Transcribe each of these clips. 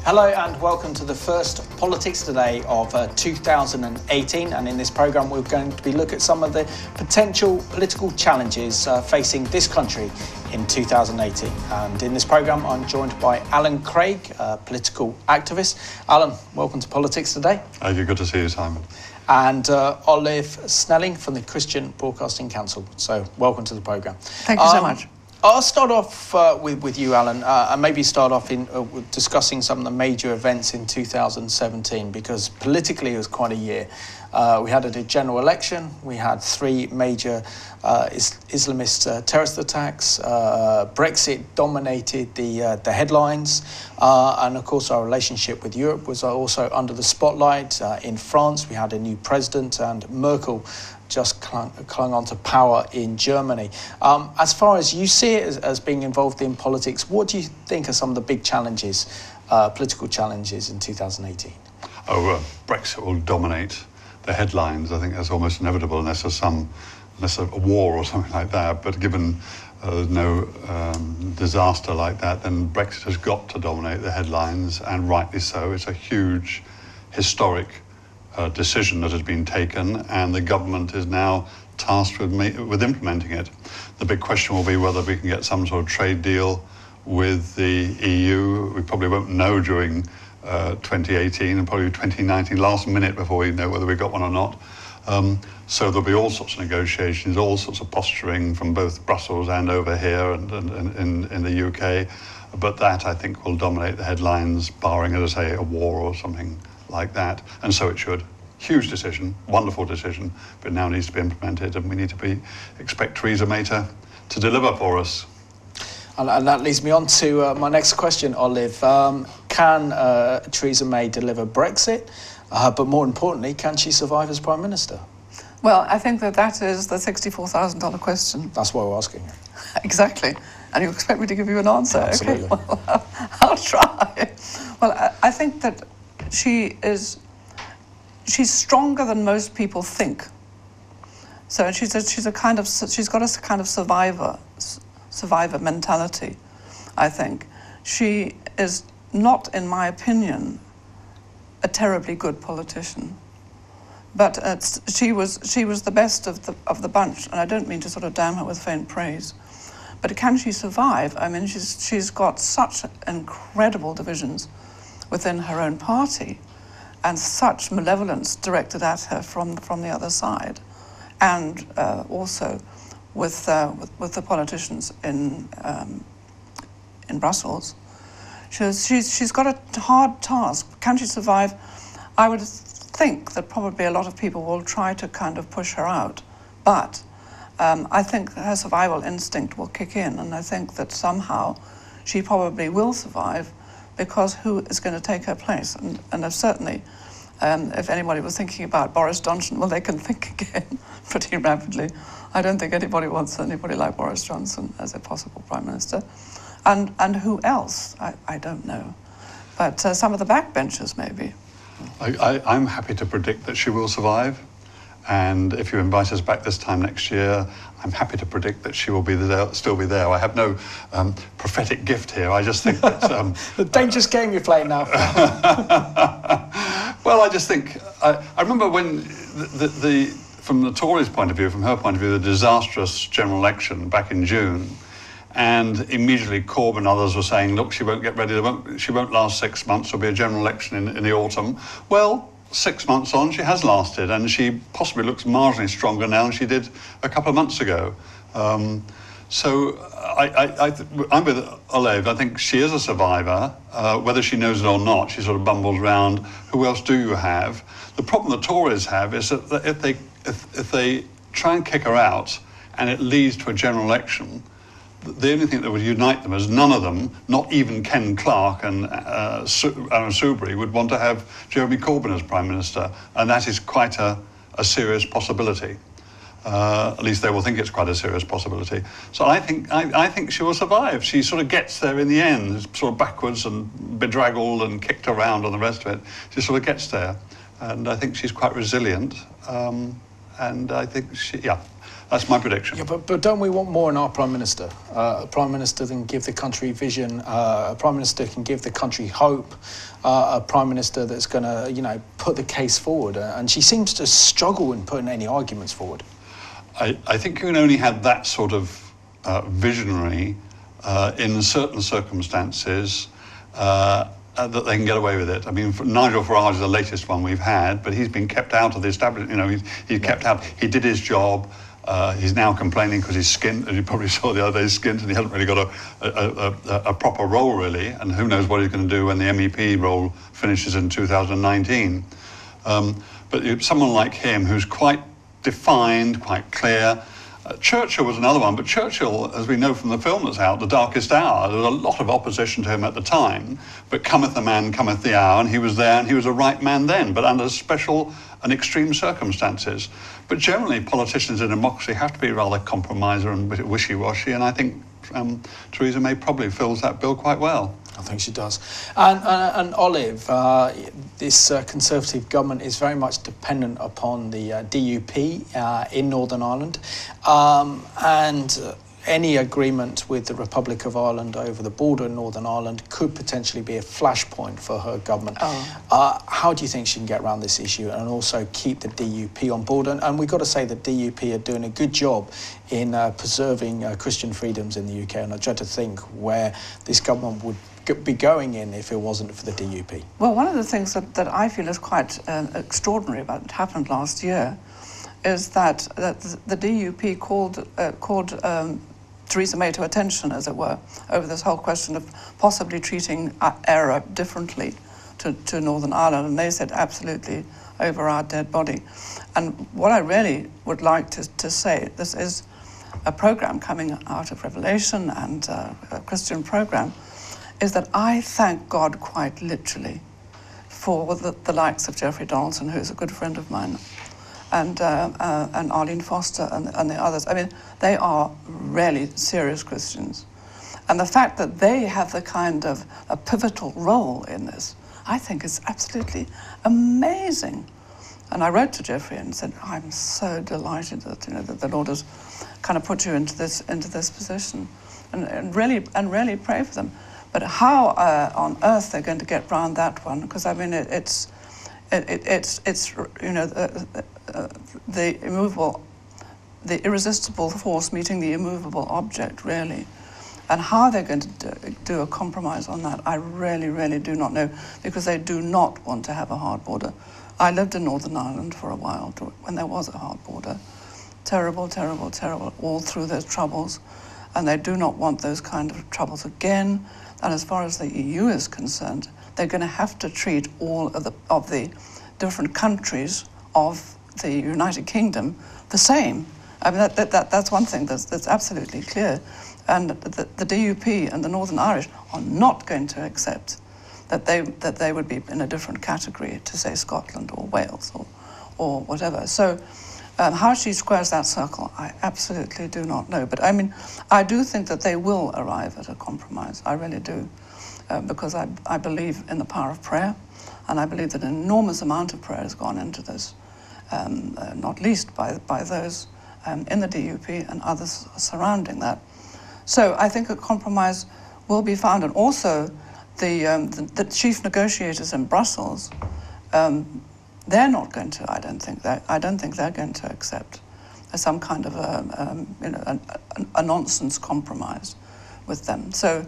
Hello and welcome to the first Politics Today of 2018, and in this programme we're going to be looking at some of the potential political challenges facing this country in 2018. And in this programme I'm joined by Alan Craig, a political activist. Alan, welcome to Politics Today. Good to see you, Simon. And Olave Snelling from the Christian Broadcasting Council. So welcome to the programme. Thank you so much. I'll start off with you, Alan, and maybe start off in discussing some of the major events in 2017, because politically it was quite a year. We had a general election, we had three major Islamist terrorist attacks, Brexit dominated the headlines, and of course our relationship with Europe was also under the spotlight. In France we had a new president, and Merkel just clung on to power in Germany. As far as you see it as being involved in politics, what do you think are some of the big challenges, political challenges in 2018? Brexit will dominate the headlines. I think that's almost inevitable unless there's a war or something like that. But given no disaster like that, then Brexit has got to dominate the headlines, and rightly so. It's a huge, historic decision that has been taken, and the government is now tasked with implementing it. The big question will be whether we can get some sort of trade deal with the EU. We probably won't know during 2018 and probably 2019, last minute, before we know whether we got one or not. So there'll be all sorts of negotiations, all sorts of posturing from both Brussels and over here and in the UK. But that, I think, will dominate the headlines, barring, as I say, a war or something like that, and so it should. Huge decision, wonderful decision, but now needs to be implemented, and we need to expect Theresa May to deliver for us. And that leads me on to my next question, Olive. Can Theresa May deliver Brexit? But more importantly, can she survive as Prime Minister? Well, I think that is the $64,000 question. That's why we're asking. Exactly. And you expect me to give you an answer? Absolutely. Okay, well, I'll try. Well, I think that she's stronger than most people think. So she's got a kind of survivor mentality, I think. She is not, in my opinion, a terribly good politician, but she was the best of the bunch, and I don't mean to sort of damn her with faint praise. But can she survive? I mean, she's got such incredible divisions within her own party, and such malevolence directed at her from the other side, and also with the politicians in Brussels. She's got a hard task. Can she survive? I would think that probably a lot of people will try to kind of push her out, but I think her survival instinct will kick in, and I think that somehow she probably will survive, because who is going to take her place? And certainly, if anybody was thinking about Boris Johnson, well, they can think again pretty rapidly. I don't think anybody wants anybody like Boris Johnson as a possible Prime Minister. And who else? I don't know. But some of the backbenchers, maybe. I'm happy to predict that she will survive. And if you invite us back this time next year, I'm happy to predict that she will still be there. I have no prophetic gift here. I just think that... the dangerous game you're playing now. Well, I just think... I remember when from the Tories' point of view, from her point of view, the disastrous general election back in June, and immediately Corbyn and others were saying, look, she won't get ready, she won't last 6 months, there'll be a general election in the autumn. Well, 6 months on, she has lasted, and she possibly looks marginally stronger now than she did a couple of months ago. So I'm with Olave. I think she is a survivor. Whether she knows it or not, she sort of bumbles around. Who else do you have? The problem the Tories have is that if they try and kick her out and it leads to a general election, the only thing that would unite them is none of them, not even Ken Clarke and Alan Soubry, would want to have Jeremy Corbyn as Prime Minister, and that is quite a serious possibility. At least they will think it's quite a serious possibility. So I think she will survive. She sort of gets there in the end, sort of backwards and bedraggled and kicked around and the rest of it. She sort of gets there, and I think she's quite resilient. And I think That's my prediction. Yeah, but don't we want more in our Prime Minister? A Prime Minister that can give the country vision, a Prime Minister can give the country hope, a Prime Minister that's going to, you know, put the case forward. And she seems to struggle in putting any arguments forward. I think you can only have that sort of visionary in certain circumstances that they can get away with it. I mean, Nigel Farage is the latest one we've had, but he's been kept out of the establishment. You know, he's kept out. He did his job. He's now complaining because he's skint, as you probably saw the other day, he's skint, and he hasn't really got a proper role, really. And who knows what he's going to do when the MEP role finishes in 2019. But someone like him, who's quite defined, quite clear. Churchill was another one, but Churchill, as we know from the film that's out, The Darkest Hour, there was a lot of opposition to him at the time, but cometh the man, cometh the hour, and he was there, and he was a right man then, but under special and extreme circumstances. But generally, politicians in democracy have to be rather compromiser and wishy-washy, and I think Theresa May probably fills that bill quite well. I think she does. And Olive, this Conservative government is very much dependent upon the DUP in Northern Ireland, and any agreement with the Republic of Ireland over the border in Northern Ireland could potentially be a flashpoint for her government. How do you think she can get around this issue and also keep the DUP on board? And we've got to say the DUP are doing a good job in preserving Christian freedoms in the UK, and I try to think where this government would be going in if it wasn't for the DUP. Well, one of the things that I feel is quite extraordinary about what happened last year is that the DUP called Theresa May to attention, as it were, over this whole question of possibly treating ERA differently to Northern Ireland, and they said absolutely over our dead body. And what I really would like to say, this is a programme coming out of Revelation and a Christian programme, is that I thank God quite literally for the likes of Geoffrey Donaldson, who's a good friend of mine, and Arlene Foster and the others. I mean, they are really serious Christians. And the fact that they have the kind of a pivotal role in this, I think is absolutely amazing. And I wrote to Geoffrey and said, I'm so delighted that, you know, that the Lord has kind of put you into this position, and really pray for them. But how on earth they're going to get round that one? Because I mean, it's you know, the immovable, the irresistible force meeting the immovable object, really. And how they're going to do a compromise on that, I really do not know, because they do not want to have a hard border. I lived in Northern Ireland for a while when there was a hard border. Terrible, all through those troubles. And they do not want those kind of troubles again. And as far as the EU is concerned, they're going to have to treat all of the different countries of the United Kingdom the same. I mean, that's one thing that's absolutely clear. And the DUP and the Northern Irish are not going to accept that they would be in a different category to, say, Scotland or Wales or whatever. So how she squares that circle, I absolutely do not know. But I mean, I do think that they will arrive at a compromise. I really do, because I believe in the power of prayer, and I believe that an enormous amount of prayer has gone into this, not least by those in the DUP and others surrounding that. So I think a compromise will be found, and also the chief negotiators in Brussels. They're not going to. I don't think they're going to accept some kind of a nonsense compromise with them. So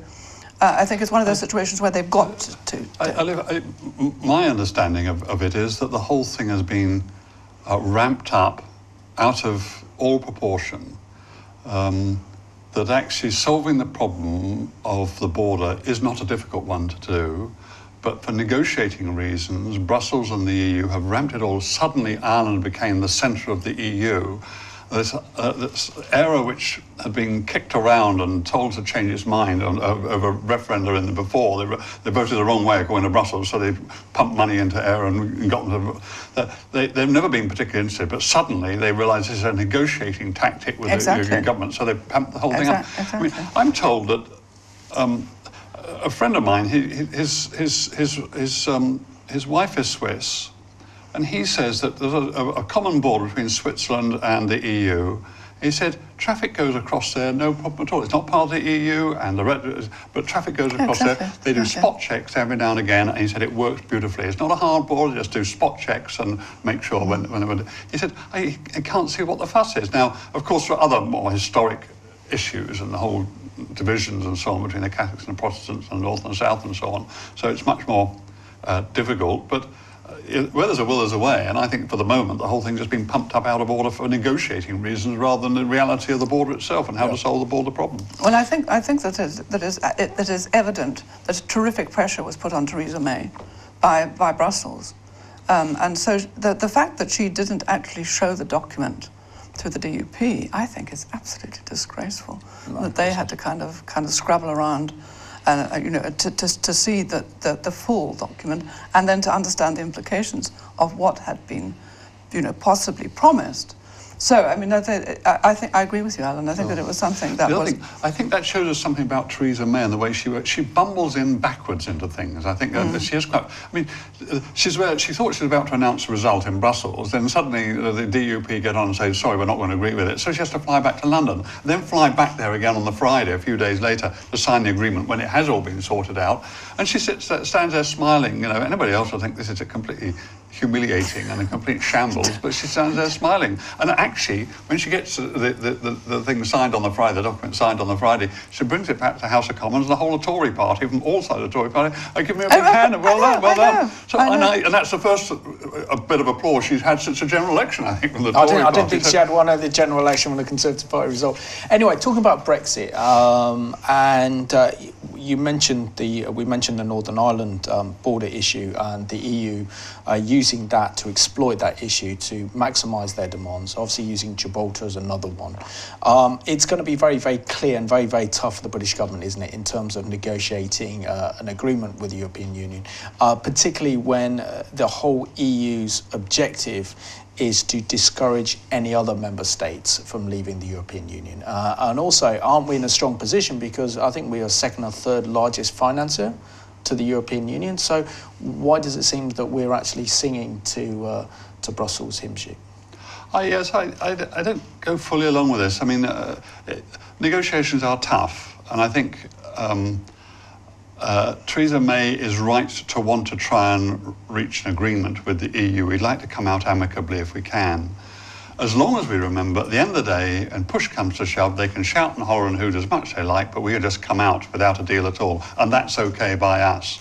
I think it's one of those situations where they've got to. My understanding of it is that the whole thing has been ramped up out of all proportion. That actually solving the problem of the border is not a difficult one to do. But for negotiating reasons, Brussels and the EU have ramped it all. Suddenly, Ireland became the centre of the EU. This era which had been kicked around and told to change its mind over referenda before. They voted the wrong way according to Brussels, so they pumped money into ERA and got them to... They've never been particularly interested, but suddenly they realised this is a negotiating tactic with the European government, so they pumped the whole thing up. I mean, I'm told that... a friend of mine, his wife is Swiss, and he says that there's a common border between Switzerland and the EU He said, traffic goes across there, no problem at all. It's not part of the EU, but traffic goes across there. They do spot checks every now and again, and he said it works beautifully. It's not a hard border, just do spot checks and make sure when he said, I can't see what the fuss is. Now, of course, there are other more historic issues and the whole divisions and so on between the Catholics and the Protestants and the North and the South and so on. So it's much more difficult, but where there's a will, there's a way, and I think for the moment the whole thing's just been pumped up out of order for negotiating reasons rather than the reality of the border itself and how to solve the border problem. Well, I think that it is evident that terrific pressure was put on Theresa May by Brussels, and so the fact that she didn't actually show the document to the DUP, I think, is absolutely disgraceful. That they had to kind of scrabble around. To see the full document and then to understand the implications of what had been, possibly promised. So, I mean, I think I agree with you, Alan. I think that it was something that was... I think that shows us something about Theresa May and the way she works. She bumbles in backwards into things. I think she is quite... I mean, she thought she was about to announce a result in Brussels, then suddenly the DUP get on and say, sorry, we're not going to agree with it. So she has to fly back to London, then fly back there again on the Friday, a few days later, to sign the agreement when it has all been sorted out. And she stands there smiling. Anybody else would think this is a completely humiliating and a complete shambles, but she stands there smiling. And actually, when she gets the thing signed on the Friday, the document signed on the Friday, she brings it back to the House of Commons, and the whole of the Tory party, from all sides of the Tory party, are giving her a big hand, and well done. So, and that's the first a bit of applause she's had since the general election, I think, from the Tory party. I didn't think she had one at the general election when the Conservative Party result. Anyway, talking about Brexit, we mentioned the Northern Ireland border issue and the EU using that to exploit that issue to maximise their demands, obviously using Gibraltar as another one. It's going to be very, very clear and very, very tough for the British government, isn't it, in terms of negotiating an agreement with the European Union, particularly when the whole EU's objective is to discourage any other member states from leaving the European Union. And also, aren't we in a strong position because I think we are second or third largest financier to the European Union? So why does it seem that we're actually singing to Brussels' hymn sheet? Yes, I don't go fully along with this. I mean, negotiations are tough, and I think Theresa May is right to want to try and reach an agreement with the EU. We'd like to come out amicably if we can. As long as we remember, at the end of the day, and push comes to shove, they can shout and holler and hoot as much as they like, but we'll just come out without a deal at all. And that's okay by us.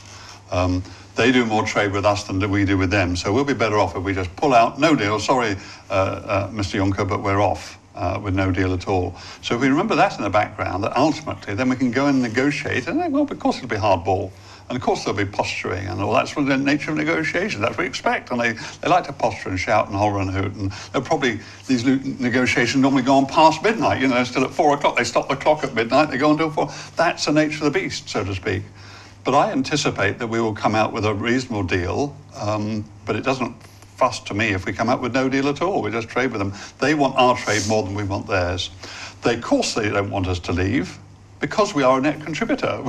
They do more trade with us than we do with them, so we'll be better off if we just pull out, no deal, sorry, Mr. Juncker, but we're off. With no deal at all. So if we remember that in the background, that ultimately then we can go and negotiate, and then, well, of course it'll be hardball, and of course there'll be posturing, and all that's the nature of negotiation. That's what we expect, and they like to posture and shout and holler and hoot, and they'll probably, these negotiations normally go on past midnight, still at 4 o'clock, they stop the clock at midnight, they go until 4. That's the nature of the beast, so to speak. But I anticipate that we will come out with a reasonable deal, but it doesn't fuss to me if we come out with no deal at all. We just trade with them. They want our trade more than we want theirs. Of course they don't want us to leave because we are a net contributor.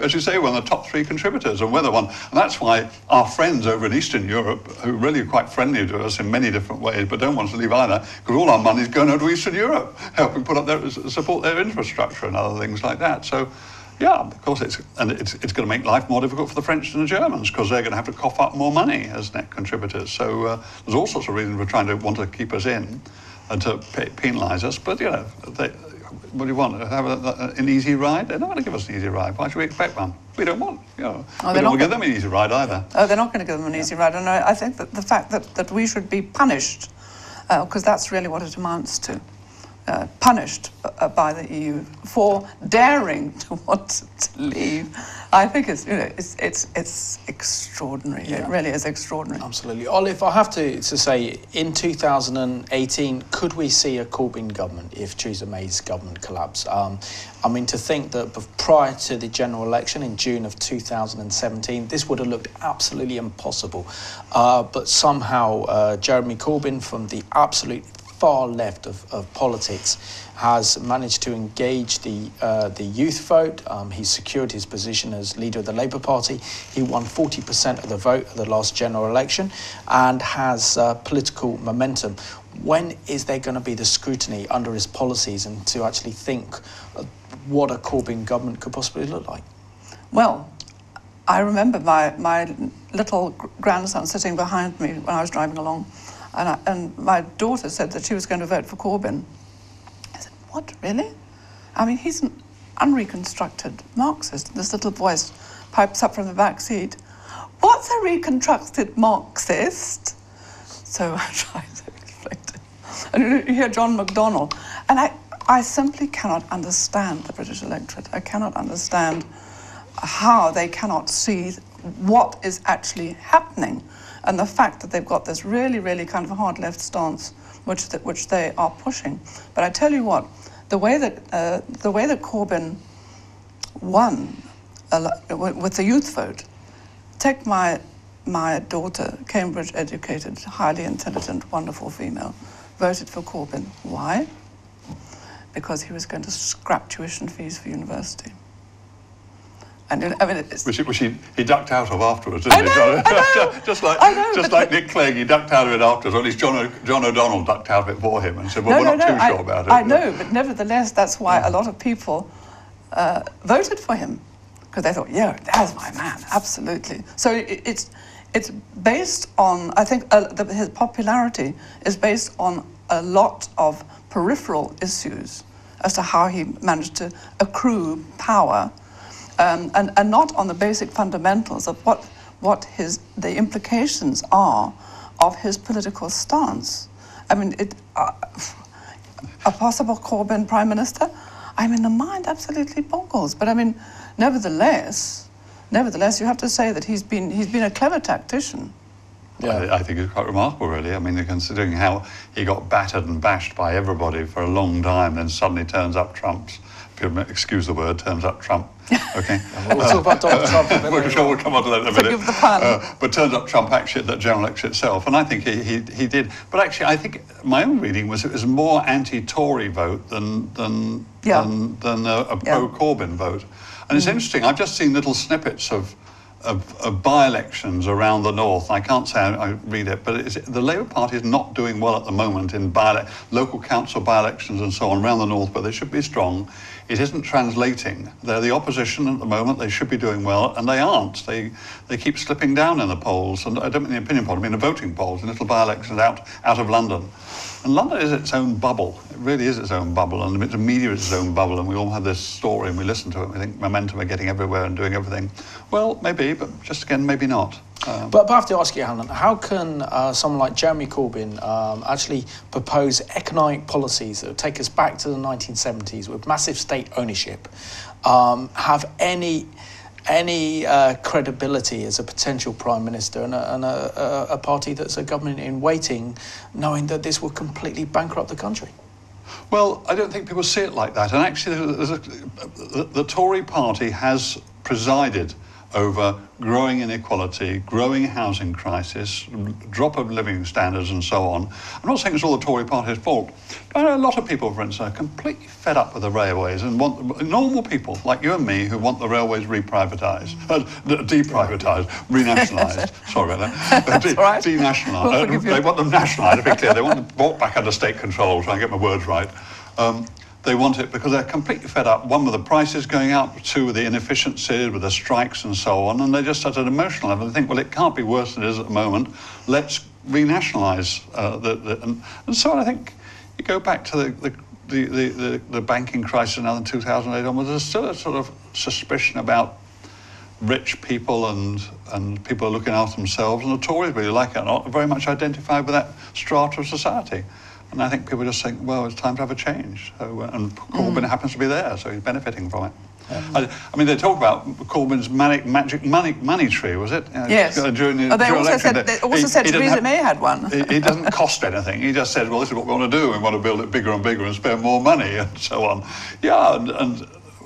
As you say, we're one of the top 3 contributors, and we're the one. And that's why our friends over in Eastern Europe, who really are quite friendly to us in many different ways, but don't want us to leave either, because all our money is going over to Eastern Europe, helping support their infrastructure and other things like that. So, yeah, of course, it's going to make life more difficult for the French and the Germans because they're going to have to cough up more money as net contributors. So there's all sorts of reasons for want to keep us in and to penalise us. But, what do you want? Have an easy ride? They're not going to give us an easy ride. Why should we expect one? We don't want. We don't want to give them an easy ride either. Oh, they're not going to give them an easy ride. And I think that the fact that we should be punished, because that's really what it amounts to. Punished by the EU for daring to want to leave. I think it's extraordinary. Yeah. It really is extraordinary. Absolutely. Olive, I have to say, in 2018, could we see a Corbyn government if Theresa May's government collapsed? I mean, to think that prior to the general election in June of 2017, this would have looked absolutely impossible. But somehow Jeremy Corbyn, from the absolute far left of politics, has managed to engage the youth vote. He's secured his position as leader of the Labour Party. He won 40% of the vote at the last general election and has political momentum. when is there going to be the scrutiny under his policies and to actually think what a Corbyn government could possibly look like? Well, I remember my little grandson sitting behind me when I was driving along, and my daughter said that she was going to vote for Corbyn. I said, what, really? I mean, he's an unreconstructed Marxist. This little voice pipes up from the back seat. What's a reconstructed Marxist? So I tried to explain to him. And you hear John McDonnell. And I simply cannot understand the British electorate. I cannot understand how they cannot see what is actually happening, and the fact that they've got this really, really kind of hard left stance, which they are pushing. But I tell you what, the way that Corbyn won with the youth vote, take my daughter, Cambridge-educated, highly intelligent, wonderful female, voted for Corbyn. Why? Because he was going to scrap tuition fees for university. And I mean, which he ducked out of afterwards, didn't he? I know. just like Nick Clegg, he ducked out of it afterwards. Or at least John O'Donnell ducked out of it for him and said, "Well, we're not too sure about it." I know, but nevertheless, that's why a lot of people voted for him, because they thought, "Yeah, that's my man, absolutely." So it's based on, I think, his popularity is based on a lot of peripheral issues as to how he managed to accrue power. And not on the basic fundamentals of what the implications are of his political stance. I mean, a possible Corbyn Prime Minister, I mean, the mind absolutely boggles. But I mean, nevertheless, you have to say that he's been a clever tactician. Yeah, I think it's quite remarkable, really. I mean, considering how he got battered and bashed by everybody for a long time, then suddenly turns up Trump's. Excuse the word, turns up Trump. Okay. We'll talk about Donald Trump. We're sure we'll come on to that in a minute. Forgive the pun. But turns up Trump actually at that general election itself, and I think he did. But actually, I think my own reading was it was more anti-Tory vote than a pro-Corbyn vote. And it's interesting. I've just seen little snippets of by-elections around the north. I can't say I read it, but the Labour Party is not doing well at the moment in local council by-elections and so on around the north, but they should be strong. It isn't translating. They're the opposition at the moment. They should be doing well, and they aren't. They keep slipping down in the polls, and I don't mean the opinion poll, I mean the voting polls in little by-elections out of London. And London is its own bubble. It really is its own bubble, and the media is its own bubble, and we all have this story and we listen to it and we think momentum are getting everywhere and doing everything. Well, maybe, but just again, maybe not. But I have to ask you, Alan, how can someone like Jeremy Corbyn actually propose economic policies that would take us back to the 1970s with massive state ownership, have any credibility as a potential prime minister and a party that's a government in waiting, knowing that this will completely bankrupt the country? Well, I don't think people see it like that. And actually, the Tory party has presided over growing inequality, growing housing crisis, drop of living standards and so on. I'm not saying it's all the Tory party's fault. I know a lot of people, for instance, are completely fed up with the railways and want normal people like you and me who want the railways reprivatised, deprivatised, renationalised. Sorry about that. That's right. Denationalised. They want them nationalised, to be clear. They want them brought back under state control, try and get my words right. They want it because they're completely fed up, one, with the prices going up, two, with the inefficiencies, with the strikes and so on, and they're just at an emotional level. They think, well, it can't be worse than it is at the moment. Let's renationalise and so on. I think you go back to the banking crisis now in 2008 onwards, there's still a sort of suspicion about rich people and people looking after themselves, and the Tories, whether you like it or not, are very much identified with that strata of society. And I think people just think, well, it's time to have a change. So, and Corbyn happens to be there, so he's benefiting from it. I mean, they talk about Corbyn's magic money tree, was it? Yes. During the they also said Theresa May had one. He doesn't cost anything. He just said, well, this is what we want to do. We want to build it bigger and bigger and spend more money and so on. Yeah, and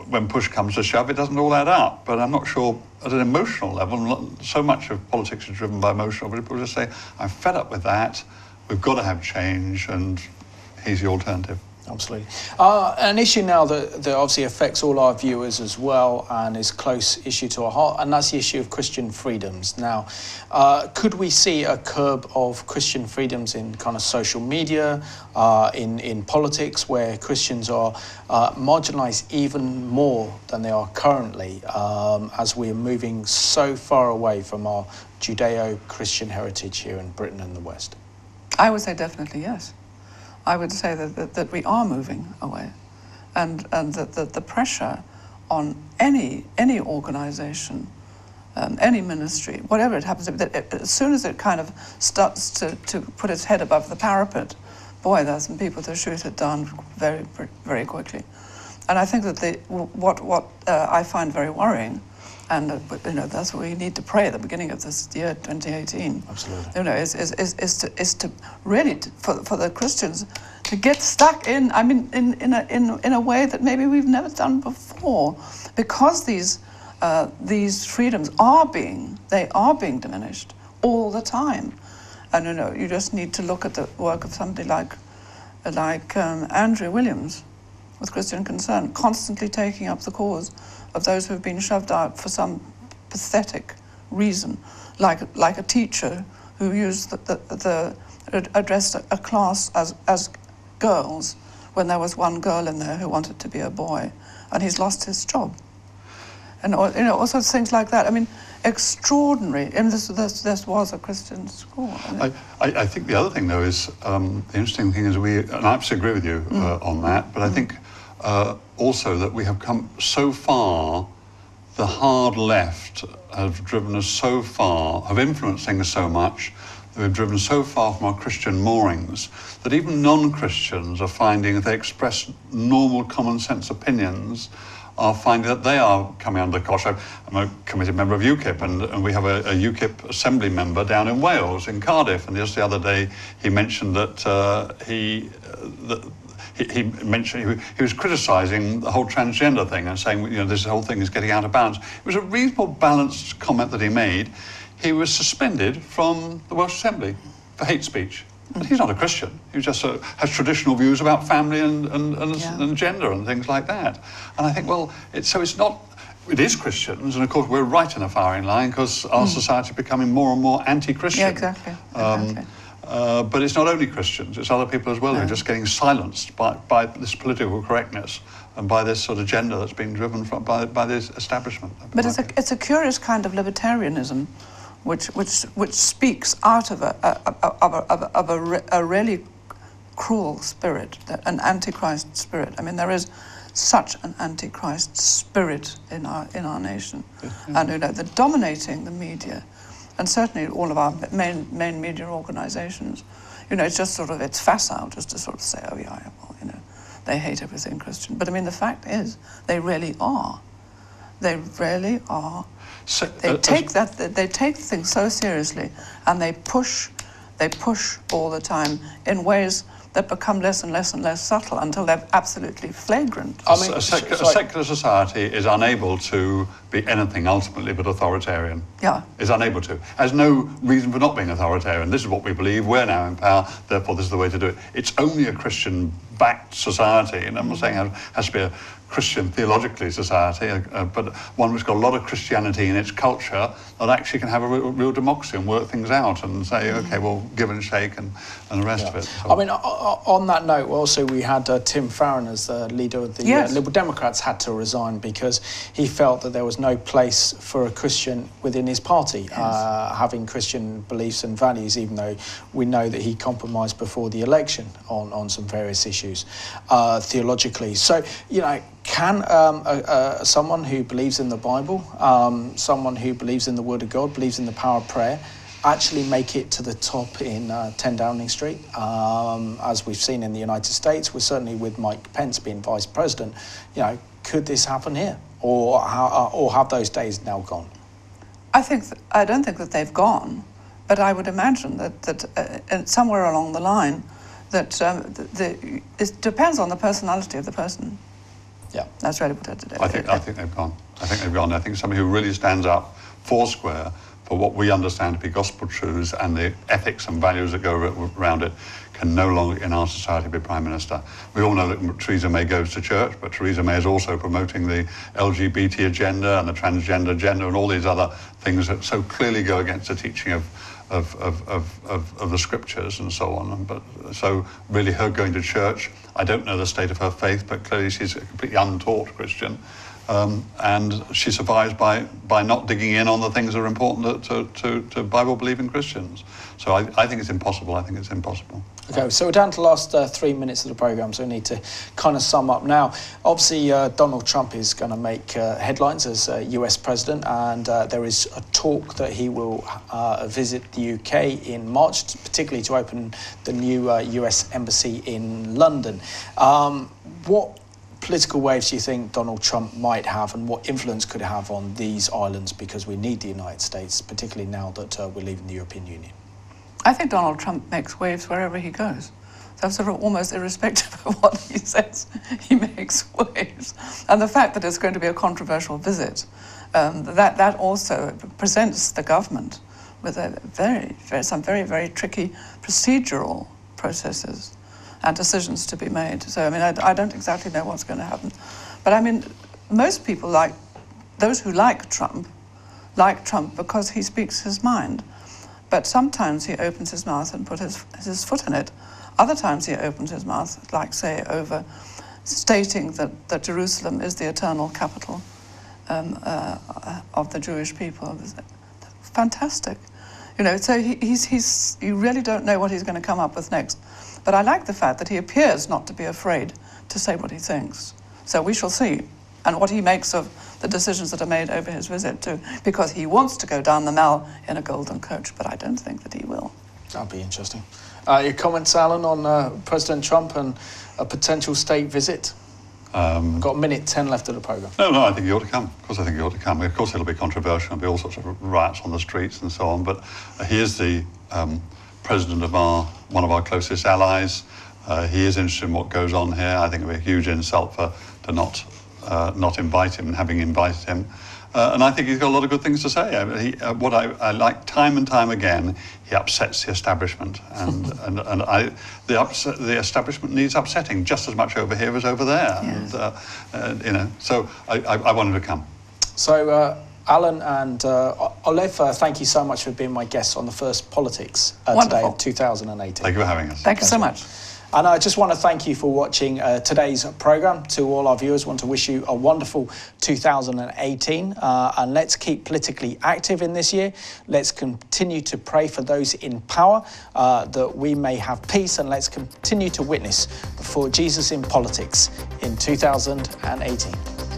when push comes to shove, it doesn't all add up. But I'm not sure, at an emotional level, so much of politics is driven by emotional, but people just say, I'm fed up with that. We've got to have change, and he's the alternative. Absolutely. An issue now that obviously affects all our viewers as well and is a close issue to our heart, and that's the issue of Christian freedoms. Now, could we see a curb of Christian freedoms in kind of social media, in politics, where Christians are marginalised even more than they are currently, as we are moving so far away from our Judeo-Christian heritage here in Britain and the West? I would say definitely yes. I would say that we are moving away, and that the pressure on any organisation, any ministry, whatever it happens to be, that as soon as it kind of starts to put its head above the parapet, boy, there's some people to shoot it down very, very quickly. And I think that what I find very worrying, and that's what we need to pray at the beginning of this year, 2018. Absolutely. Is to really for the Christians to get stuck in. I mean, in a way that maybe we've never done before, because these freedoms are being diminished all the time, and you just need to look at the work of somebody like Andrew Williams, with Christian Concern, constantly taking up the cause of those who have been shoved out for some pathetic reason, like a teacher who used addressed a class as girls when there was one girl in there who wanted to be a boy, and he's lost his job. And all sorts of things like that. I mean, extraordinary. And this was a Christian school. I think the other thing, though, is the interesting thing is and I absolutely agree with you on that, but I think also that we have come so far, the hard left have driven us so far, have influenced things so much, that we've driven so far from our Christian moorings, that even non-Christians are finding, if they express normal common sense opinions, are finding that they are coming under cosh. I'm a committed member of UKIP, and we have a UKIP assembly member down in Wales, in Cardiff, and just the other day he mentioned that he was criticising the whole transgender thing and saying, this whole thing is getting out of balance. It was a reasonable, balanced comment that he made. He was suspended from the Welsh Assembly for hate speech. But he's not a Christian. He just has traditional views about family and gender and things like that. And I think, well, it is Christians, and of course we're right in a firing line because our society is becoming more and more anti-Christian. Yeah, exactly. But it's not only Christians, it's other people as well who are just getting silenced by this political correctness and by this sort of agenda that's being driven by this establishment. But it's a curious kind of libertarianism which speaks out of a really cruel spirit, an antichrist spirit. I mean, there is such an antichrist spirit in our nation, and they're dominating the media, and certainly all of our main media organisations. It's just sort of it's facile just to sort of say, oh yeah, well, they hate everything Christian. But I mean, the fact is, they really are. They really are. So, they take things so seriously, and they push all the time in ways that become less and less and less subtle until they're absolutely flagrant. I mean, a secular society is unable to be anything ultimately but authoritarian. Yeah. Is unable to. Has no reason for not being authoritarian. This is what we believe, we're now in power, therefore this is the way to do it. It's only a Christian-backed society, and I'm not saying it has to be a Christian theologically society, but one which got a lot of Christianity in its culture that actually can have a real democracy and work things out and say, okay, well, give and shake and the rest of it. So. I mean, on that note, also we had Tim Farron as the leader of the Liberal Democrats had to resign because he felt that there was no place for a Christian within his party, having Christian beliefs and values, even though we know that he compromised before the election on some various issues theologically. So, can someone who believes in the Bible, someone who believes in the Word of God, believes in the power of prayer, actually make it to the top in 10 Downing Street? As we've seen in the United States, we're certainly with Mike Pence being vice president, could this happen here? Or have those days now gone? I don't think that they've gone, but I would imagine that somewhere along the line, that it depends on the personality of the person. Yeah, that's really what I did. I think they've gone. I think somebody who really stands up foursquare for what we understand to be gospel truths and the ethics and values that go around it, can no longer in our society be Prime Minister. We all know that Theresa May goes to church, but Theresa May is also promoting the LGBT agenda and the transgender agenda and all these other things that so clearly go against the teaching of the scriptures and so on. But so really her going to church, I don't know the state of her faith, but clearly she's a completely untaught Christian. And she survives by not digging in on the things that are important to Bible-believing Christians. So I think it's impossible. I think it's impossible. Okay, so we're down to the last 3 minutes of the programme, so we need to kind of sum up now. Obviously, Donald Trump is going to make headlines as US president, and there is a talk that he will visit the UK in March, particularly to open the new US embassy in London. What political waves do you think Donald Trump might have, and what influence could it have on these islands, because we need the United States, particularly now that we're leaving the European Union? I think Donald Trump makes waves wherever he goes. So sort of almost irrespective of what he says, he makes waves. And the fact that it's going to be a controversial visit, that also presents the government with some very, very tricky procedural processes and decisions to be made. So, I mean, I don't exactly know what's going to happen. But, I mean, most people those who like Trump because he speaks his mind. But sometimes he opens his mouth and puts his foot in it. Other times he opens his mouth, like, say, over stating that Jerusalem is the eternal capital of the Jewish people. Fantastic. You know, so you really don't know what he's going to come up with next. But I like the fact that he appears not to be afraid to say what he thinks. So we shall see. And what he makes of the decisions that are made over his visit too, because he wants to go down the Mall in a golden coach, but I don't think that he will. That'll be interesting. Your comments, Alan, on President Trump and a potential state visit? We've got 1:10 left of the programme. No, I think he ought to come. Of course I think he ought to come. Of course it'll be controversial, there'll be all sorts of riots on the streets and so on, but he is the president of one of our closest allies. He is interested in what goes on here. I think it would be a huge insult to not invite him, and having invited him. And I think he's got a lot of good things to say. What I like time and time again, he upsets the establishment, and the establishment needs upsetting just as much over here as over there. Yes. And you know, so I want him to come. So Alan and Olave, thank you so much for being my guests on the First Politics today of 2018. Thank you for having us. Thank you so much. And I just want to thank you for watching today's programme. To all our viewers, I want to wish you a wonderful 2018. And let's keep politically active in this year. Let's continue to pray for those in power, that we may have peace. And let's continue to witness for Jesus in politics in 2018.